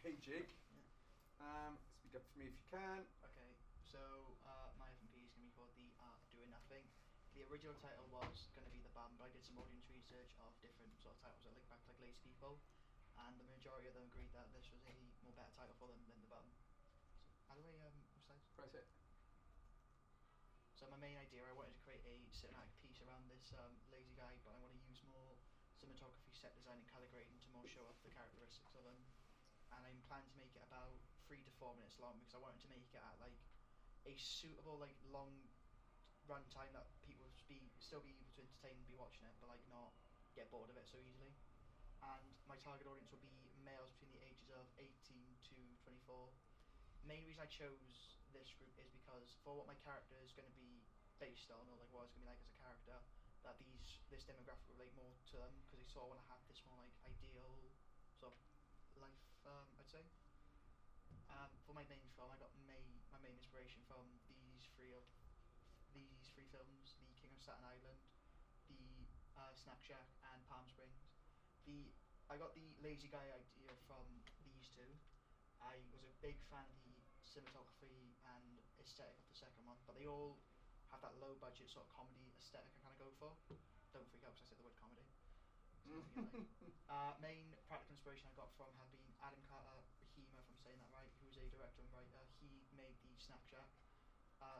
Okay, Jake. Speak up for me if you can. Okay, so my FMP is going to be called The Art of Doing Nothing. The original title was going to be The Bum, but I did some audience research of different sort of titles that link back to like Lazy People, and the majority of them agreed that this was a more better title for them than The Bum. So, how do I Press it. So my main idea, I wanted to create a cinematic piece around this lazy guy, but I want to use more cinematography, set design and colour grading to more show off the characteristics of him. And I'm planning to make it about 3 to 4 minutes long because I wanted to make it at like a suitable like long run time that people would still be able to entertain and be watching it, but like not get bored of it so easily. And my target audience will be males between the ages of 18 to 24. Main reason I chose this group is because for what my character is going to be based on, or like what it's going to be like as a character, that this demographic will relate more to them because they sort of want to have this more like ideal sort of life, I'd say. For my main film, I got my main inspiration from these three films: The King of Staten Island, The Snack Shack, and Palm Springs. I got the lazy guy idea from these two. I was a big fan of the cinematography and aesthetic of the second one, but they all have that low budget sort of comedy aesthetic I kind of go for. Don't freak out because I said the word comedy. Main practical inspiration I got from had been Adam Carter Rahima, if I'm saying that right, who was a director and writer. He made the Snack Shack.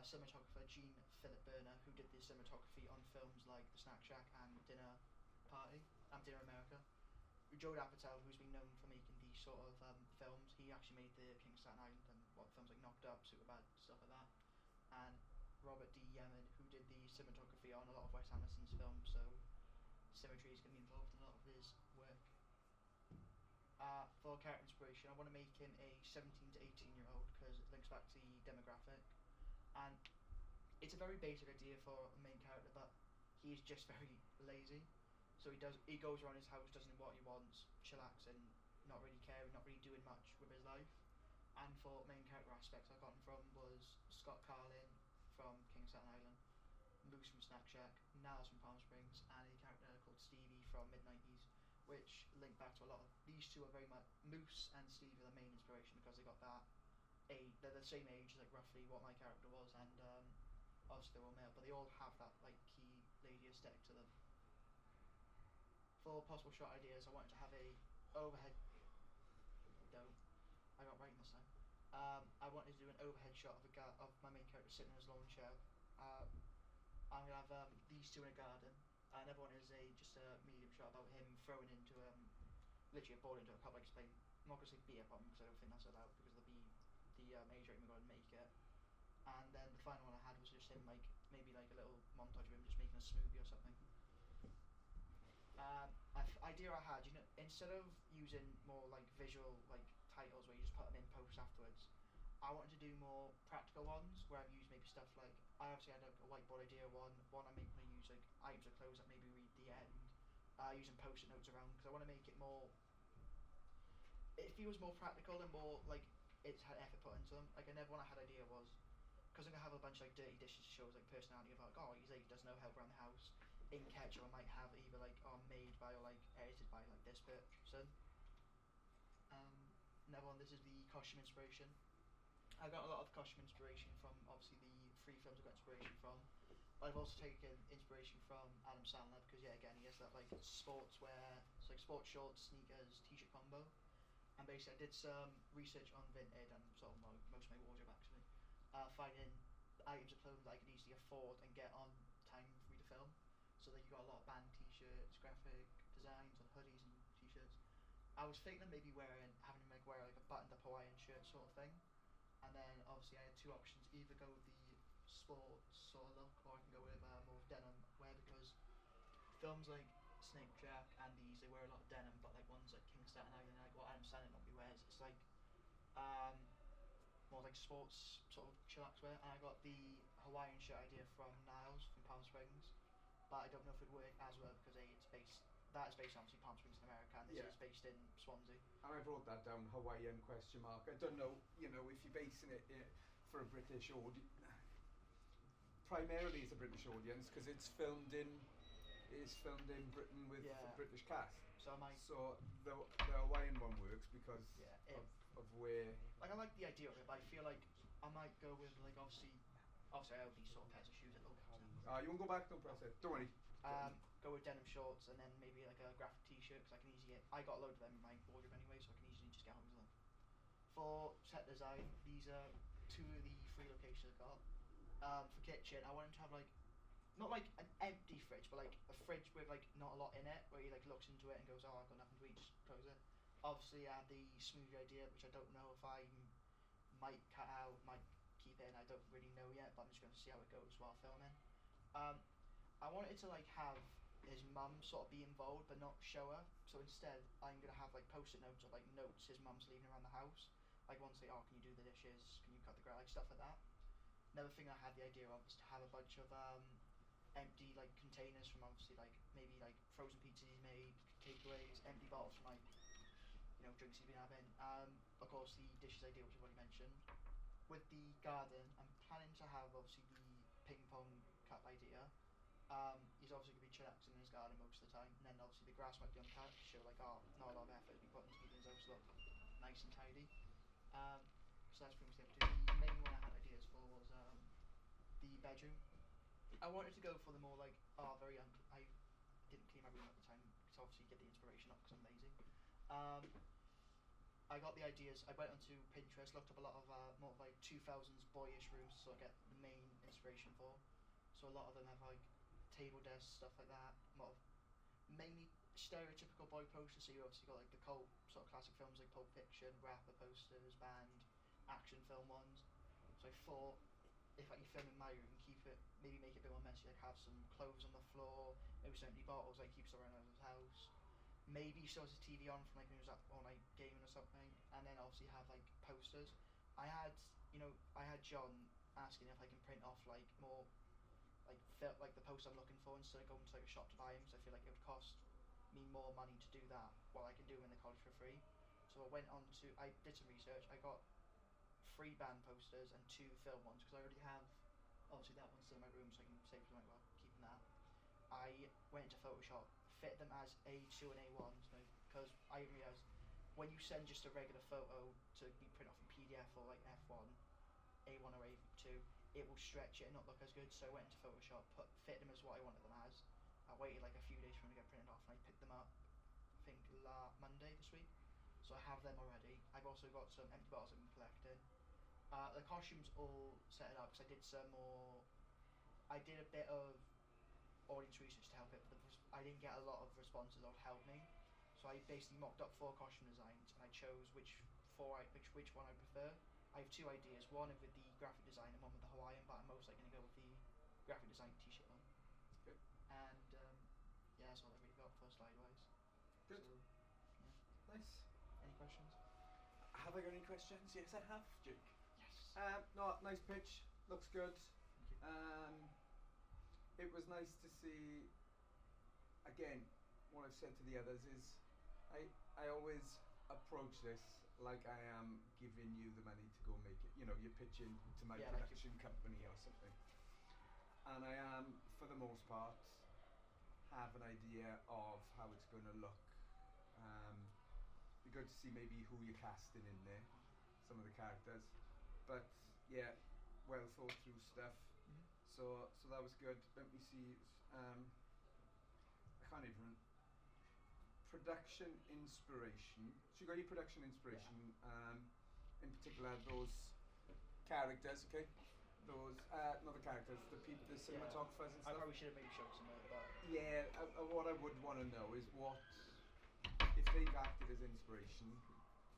Cinematographer Jean Philip Burner, who did the cinematography on films like The Snack Shack and Dinner Party, and Dinner America. Jarrod Apatow, who's been known for making these sort of films, he actually made the King of Staten Island and films like Knocked Up, Superbad, stuff like that. And Robert D. Yemen, who did the cinematography on a lot of Wes Anderson's films, so symmetry is going to be involved in a lot of his work. For character inspiration, I want to make him a 17 to 18 year old because it links back to the demographic. And it's a very basic idea for a main character, but he's just very lazy. So he goes around his house, doesn't know what he wants, chillaxing, not really caring, not really doing much with his life. And for main character aspects I got him from was Scott Carlin from King of Staten Island, Moose from Snack Shack, Niles from Palm Springs, and a character called Stevie from mid-90s, which link back to a lot of... These two are very much... Moose and Stevie are the main inspiration because they got that... They're the same age, like roughly what my character was, and obviously they're all male, but they all have that like key lady aesthetic to them. For possible shot ideas, I wanted to have a overhead... I got right this time. I wanted to do an overhead shot of my main character sitting in his lawn chair. I'm going to have these two in a garden. Another one is just a medium shot about him throwing into literally a ball into a cup, like explain. I'm not going to say beer pong because I don't think that's allowed because the age rating we're going to make it. And then the final one I had was just him like maybe like a little montage of him just making a smoothie or something. Idea I had, instead of using more like visual like titles where you just put them in post afterwards, I wanted to do more practical ones where I've used maybe stuff like I obviously had a whiteboard idea one I make when I use like items of clothes that maybe read the end, using post-it notes around because I want to make it more. It feels more practical and more like it's had effort put into them. Like another one I had idea was because I'm gonna have a bunch of like dirty dishes to show like personality of like he's like he does no help around the house. In Ketchup I might have either like made by or like edited by like this person. Another one, this is the costume inspiration. I got a lot of costume inspiration from obviously the 3 films I got inspiration from. But I've also taken inspiration from Adam Sandler because again he has that like sportswear, it's like sports shorts, sneakers, t-shirt combo. And basically I did some research on Vinted and sort of most of my wardrobe actually. Finding items of clothing that I could easily afford and get on time for me to film. So that you got a lot of band t-shirts, graphic designs on hoodies and t-shirts. I was thinking of maybe having him wear like a buttoned up Hawaiian shirt sort of thing. And then obviously I had 2 options, either go with the sports sort of look or I can go with more denim wear because films like Snake Jack and these, they wear a lot of denim, but like ones like King of Staten Island, like what Adam Sandler normally wears, it's like more like sports sort of chillax wear. And I got the Hawaiian shirt idea from Niles from Palm Springs, but I don't know if it'd work as well because that is based on obviously Palm Springs in America and this is based in Swansea. And I wrote that down, Hawaiian ? I don't know, if you're basing it for a British audience, primarily it's a British audience because it's filmed in is filmed in Britain with Yeah. a British cast. So I might, So the Hawaiian one works because yeah, of where. like I like the idea of it, but I feel like I might go with like obviously I have these sort of pairs of shoes at home. You won't go back, don't press it. Don't worry. Go with denim shorts and then maybe like a graphic t-shirt because I can easily I got a load of them in my wardrobe anyway, so I can easily just get hold of them. For set design, these are 2 of the 3 locations I got. For kitchen, I wanted to have like not like an empty fridge, but like a fridge with like not a lot in it, where he like looks into it and goes, "Oh, I've got nothing to eat," just close it. Obviously, I had the smoothie idea, which I don't know if I might cut out, might keep in. I don't really know yet, but I'm just going to see how it goes while filming. I wanted to like have his mum sort of be involved, but not show her. So instead, I'm going to have like post-it notes of like notes his mum's leaving around the house. Like one say, "Oh, can you do the dishes? Can you cut the grass?" Like stuff like that. Another thing I had the idea of was to have a bunch of empty like containers from obviously like maybe like frozen pizzas he's made, takeaways, empty bottles from like drinks he's been having. Of course the dishes idea which I've already mentioned. With the garden, I'm planning to have obviously the ping pong cup idea. He's obviously going to be chillaxing in his garden most of the time, and then obviously the grass might be uncut to show like not a lot of effort has been put into keeping his house look nice and tidy. So that's pretty much it. The main one I had ideas for was the bedroom. I wanted to go for the more like I didn't clean my room at the time to obviously get the inspiration up because I'm lazy. I got the ideas. I went onto Pinterest, looked up a lot of more of like 2000s boyish rooms, so I get the main inspiration for. So a lot of them have like table desks, stuff like that. A lot of mainly stereotypical boy posters. So you obviously got like the cult sort of classic films like Pulp Fiction, rapper posters, band, action film ones. So I thought if I can film in my room, keep it, maybe make it a bit more messy, like have some clothes on the floor, maybe some empty bottles, like keeps around his house. Maybe he still has his TV on from like when he was up all night gaming or something, and then obviously have like posters. I had John asking if I can print off like more like the post I'm looking for instead of going to like a shop to buy them, because I feel like it would cost me more money to do that while I can do them in the college for free. So I did some research. I got 3 band posters and 2 film ones because I already have obviously that one's still in my room, so I can save some money while keeping that. I went into Photoshop, fit them as A2 and A1, because I realised when you send just a regular photo to be printed off in PDF or like F1, A1 or A2, it will stretch it and not look as good. So I went into Photoshop, fit them as what I wanted them as. I waited like a few days for them to get printed off, and I picked them up, I think Monday this week. So I have them already. I've also got some empty bottles I've been collecting. The costumes all set it up because I did a bit of audience research to help it, but I didn't get a lot of responses that would help me. So I basically mocked up 4 costume designs and I chose which one I prefer. I have 2 ideas, one with the graphic design and one with the Hawaiian, but I'm most likely going to go with the graphic design t-shirt one. Good. And yeah, that's all I really got for slide wise. Good. So, yeah. Nice. Any questions? Have I got any questions? Yes, I have, Jake. Yes. No, nice pitch. Looks good. Thank you. It was nice to see. Again, what I've said to the others is, I always approach this like I am giving you the money to go make it. You're pitching to my production company or something. And I am, for the most part, have an idea of how it's going to look. Be good to see maybe who you're casting in there, some of the characters. But yeah, well thought through stuff. Mm-hmm. So that was good. Let me see. I can't even. Production inspiration. So you got your production inspiration. In particular, those characters. Okay. Those not the characters, the cinematographers and stuff. I probably should have maybe showed some of it, but yeah. What I would want to know is what, if they've acted as inspiration,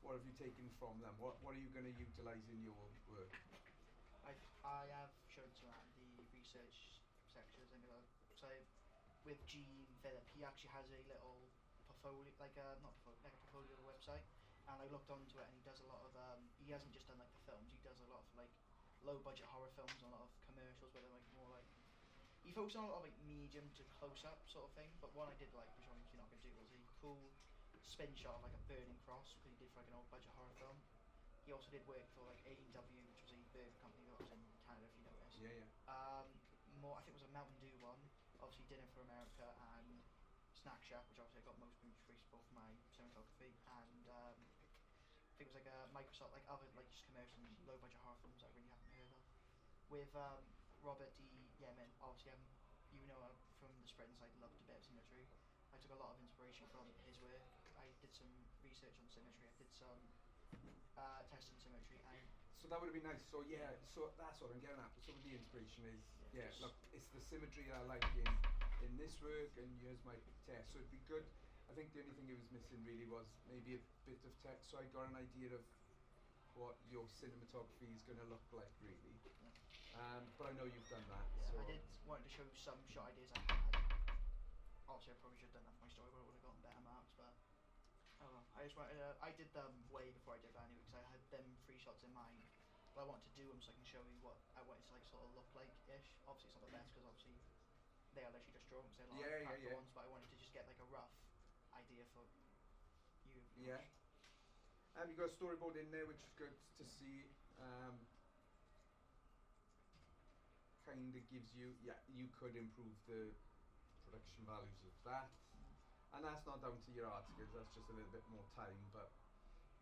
what have you taken from them? What are you going to utilise in your work? I have shown some at the research sections. So with Gene Phillip, he actually has a little portfolio, like a portfolio website, and I looked onto it, and he does a lot of. He hasn't just done like the films; he does a lot of like low budget horror films, and a lot of commercials where they're like more like. He focuses on a lot of like medium to close up sort of thing, but one I did like, which I'm obviously not going to do, was a cool spin shot of like a burning cross, because he did for like an old budget horror film. He also did work for like AEW, which was a burger company that was in Canada, if you noticed. Yeah. I think it was a Mountain Dew one. obviously Dinner for America and Snack Shack, which obviously I got most movies for my cinematography, and I think it was like a Microsoft, like other like just commercial and low budget horror films that I really haven't heard of. With Robert D. Yemen, obviously you know from the Spread Inside loved a bit of symmetry. I took a lot of inspiration from his work. I did some research on symmetry. I did some testing symmetry, and So that would have been nice. So yeah, so that's what I'm getting at. So the inspiration is, look, it's the symmetry I like in this work, and here's my test. So it'd be good. I think the only thing it was missing really was maybe a bit of text, so I got an idea of what your cinematography is going to look like, really. But I know you've done that. Yeah, so I did wanted to show some shot ideas I had. Obviously, I probably should have done that for my story, but I would have gotten better marks. But I don't know. I just wanted I did them way before I did that anyway, because I had them 3 shots in mind. But I wanted to do them so I can show you what I wanted to like sort of look like ish. Obviously, it's not the best because obviously they are literally just drawings. They're like practical ones, but I wanted to just get like a rough idea for you. Yeah. You got a storyboard in there, which is good to see. Kind of gives you, you could improve the production values of that, and that's not down to your art skills. That's just a little bit more time, but.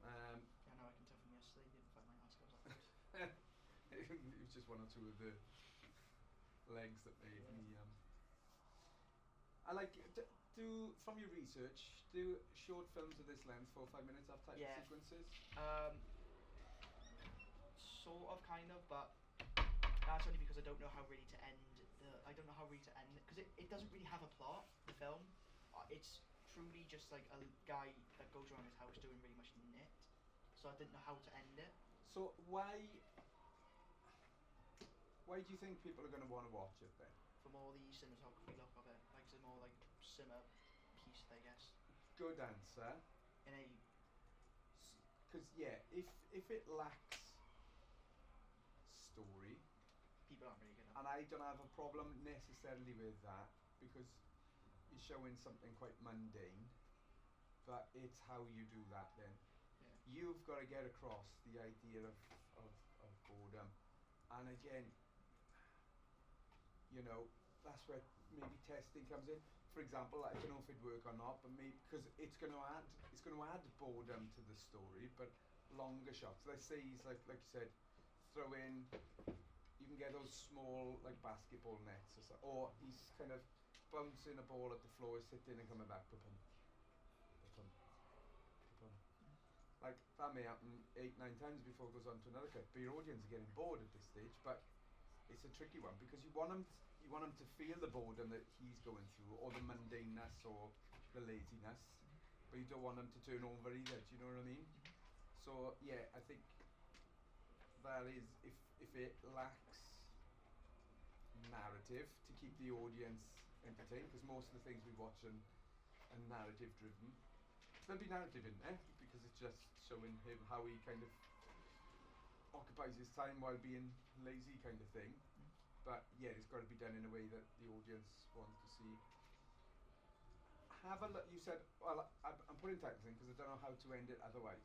Yeah, no, I can tell from yesterday you didn't find my art skills that good. It was just 1 or 2 of the legs that made me. I like do from your research. Do short films of this length, 4 or 5 minutes, have type sequences. Sort of, kind of, but that's only because I don't know how really to end I don't know how really to end it, because it doesn't really have a plot. The film, it's truly just like a guy that goes around his house doing really much knit. So I didn't know how to end it. So why do you think people are going to want to watch it then? For more the cinematography look of it, like some more like cinema piece, I guess. Good answer. In a because if it lacks story, people aren't really good at it. And I don't have a problem necessarily with that, because you're showing something quite mundane, but it's how you do that then. You've got to get across the idea of boredom, and again, that's where maybe testing comes in. For example, I don't know if it'd work or not, but maybe because it's going to add boredom to the story, but longer shots. Let's say he's like you said, throw in. You can get those small like basketball nets or so, or he's kind of bouncing a ball at the floor, sitting and coming back. Ba-pum, ba-pum, ba-pum. Like that may happen 8-9 times before it goes on to another clip. But your audience are getting bored at this stage. But it's a tricky one, because you want them to feel the boredom that he's going through, or the mundaneness, or the laziness, but you don't want them to turn over either. Do you know what I mean? So yeah, I think that is, if it lacks narrative to keep the audience entertained, because most of the things we watch are narrative driven. There'll be narrative in there because it's just showing him how he kind of occupies his time while being lazy, kind of thing. But yeah, it's got to be done in a way that the audience wants to see. Have a look. You said, well, I'm putting titles in because I don't know how to end it otherwise.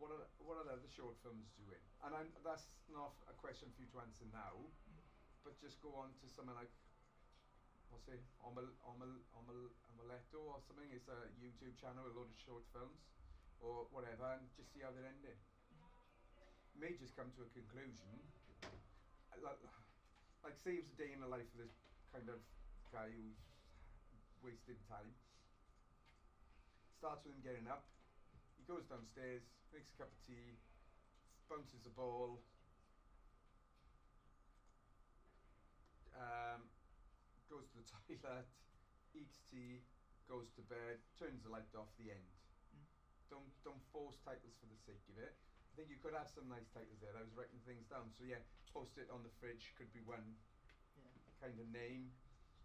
What are the other short films doing? And that's not a question for you to answer now, but just go on to something like, what's it, Omeletto or something. It's a YouTube channel with a load of short films, or whatever, and just see how they're ending. May just come to a conclusion. Like saves a day in the life of this kind of guy who's wasting time. Starts with him getting up. He goes downstairs, makes a cup of tea, bounces a ball, goes to the toilet, eats tea, goes to bed, turns the light off. The end. Don't force titles for the sake of it. I think you could have some nice titles there. I was writing things down. So yeah, post it on the fridge could be one kind of name.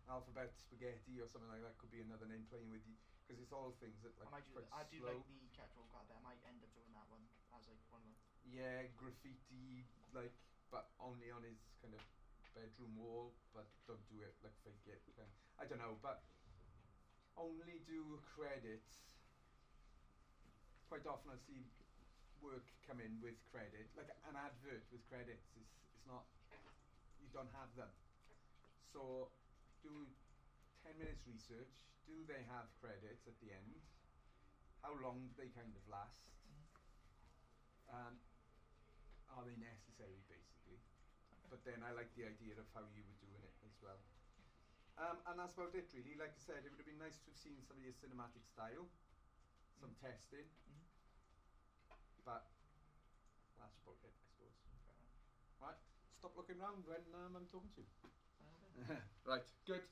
Alphabet spaghetti or something like that could be another name, playing with you, because it's all things that like quite I do slow. like the catch-all quite a bit. I might end up doing that one as like one of them. Yeah, graffiti, like, but only on his kind of bedroom wall, but don't do it, like fake it. I don't know, but only do credits. Quite often I see work come in with credit, like an advert with credits. It's not, you don't have them. So do 10 minutes research? Do they have credits at the end? How long do they kind of last? Are they necessary, basically? Okay. But then I like the idea of how you were doing it as well. And that's about it, really. Like I said, it would have been nice to have seen some of your cinematic style, some testing, but that's about it, I suppose. Fair enough. Right, stop looking round when I'm talking to you. Okay. Right, good.